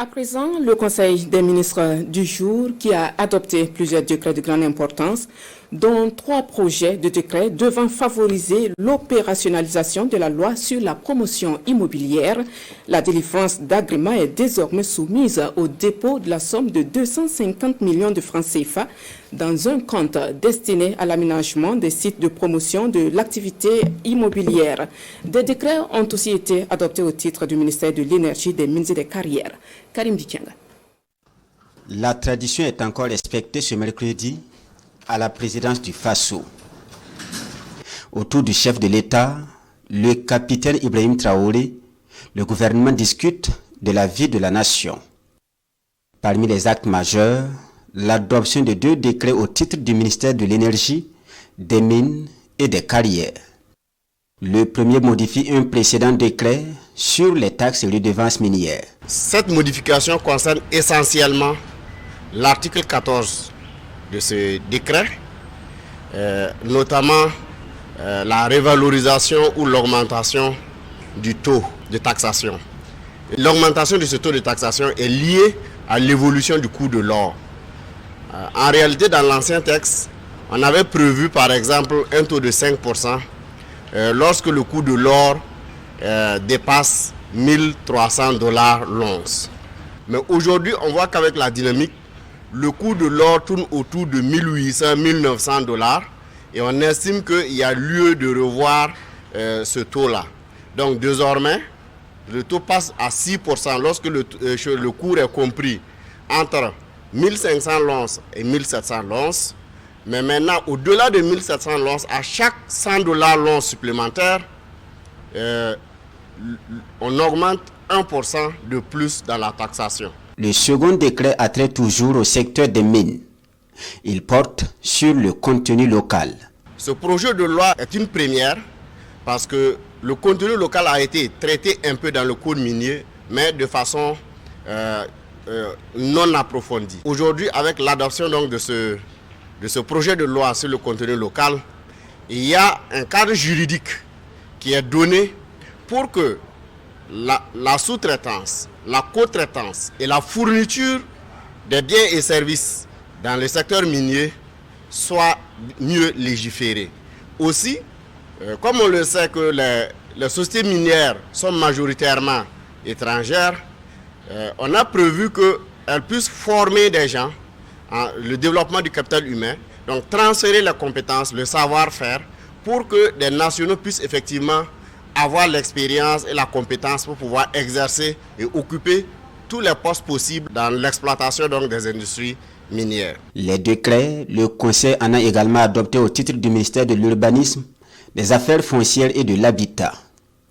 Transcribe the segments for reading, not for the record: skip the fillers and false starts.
À présent, le Conseil des ministres du jour qui a adopté plusieurs décrets de grande importance, dont 3 projets de décrets devant favoriser l'opérationnalisation de la loi sur la promotion immobilière. La délivrance d'agréments est désormais soumise au dépôt de la somme de 250 millions de francs CFA dans un compte destiné à l'aménagement des sites de promotion de l'activité immobilière. Des décrets ont aussi été adoptés au titre du ministère de l'Énergie, des Mines et des Carrières. Karim Dikianga. La tradition est encore respectée ce mercredi à la présidence du FASO. Autour du chef de l'État, le capitaine Ibrahim Traoré, le gouvernement discute de la vie de la nation. Parmi les actes majeurs, l'adoption de 2 décrets au titre du ministère de l'Énergie, des Mines et des Carrières. Le premier modifie un précédent décret sur les taxes et redevances minières. Cette modification concerne essentiellement l'article 14 de ce décret, notamment la révalorisation ou l'augmentation du taux de taxation. L'augmentation de ce taux de taxation est liée à l'évolution du coût de l'or. En réalité, dans l'ancien texte, on avait prévu par exemple un taux de 5% lorsque le coût de l'or dépasse $1 300 l'once. Mais aujourd'hui, on voit qu'avec la dynamique, le coût de l'or tourne autour de $1 800–1 900 et on estime qu'il y a lieu de revoir ce taux-là. Donc désormais, le taux passe à 6% lorsque le cours est compris entre 1500 l'once et 1700 l'once. Mais maintenant, au-delà de 1700 l'once, à chaque $100 l'once supplémentaire, on augmente 1% de plus dans la taxation. Le second décret a trait toujours au secteur des mines. Il porte sur le contenu local. Ce projet de loi est une première parce que le contenu local a été traité un peu dans le code minier, mais de façon non approfondie. Aujourd'hui, avec l'adoption donc de ce projet de loi sur le contenu local, il y a un cadre juridique qui est donné pour que la sous-traitance, la co-traitance et la fourniture des biens et services dans le secteur minier soient mieux légiférées. Aussi, comme on le sait que les sociétés minières sont majoritairement étrangères, on a prévu qu'elles puissent former des gens, le développement du capital humain, donc transférer les compétences, le savoir-faire, pour que des nationaux puissent effectivement avoir l'expérience et la compétence pour pouvoir exercer et occuper tous les postes possibles dans l'exploitation des industries minières. Les décrets, le Conseil en a également adopté au titre du ministère de l'Urbanisme, des Affaires foncières et de l'Habitat.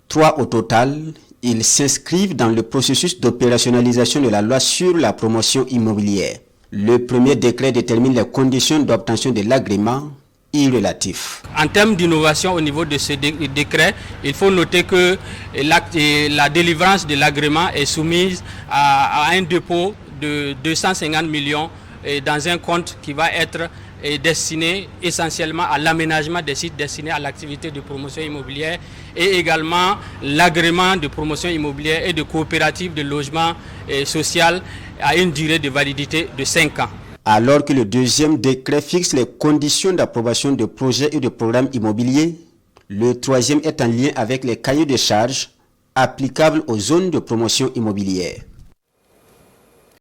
3 au total, ils s'inscrivent dans le processus d'opérationnalisation de la loi sur la promotion immobilière. Le premier décret détermine les conditions d'obtention de l'agrément relatif. En termes d'innovation au niveau de ce décret, il faut noter que la délivrance de l'agrément est soumise à un dépôt de 250 millions dans un compte qui va être destiné essentiellement à l'aménagement des sites destinés à l'activité de promotion immobilière et également l'agrément de promotion immobilière et de coopérative de logement social à une durée de validité de 5 ans. Alors que le deuxième décret fixe les conditions d'approbation de projets et de programmes immobiliers, le troisième est en lien avec les cahiers de charges applicables aux zones de promotion immobilière.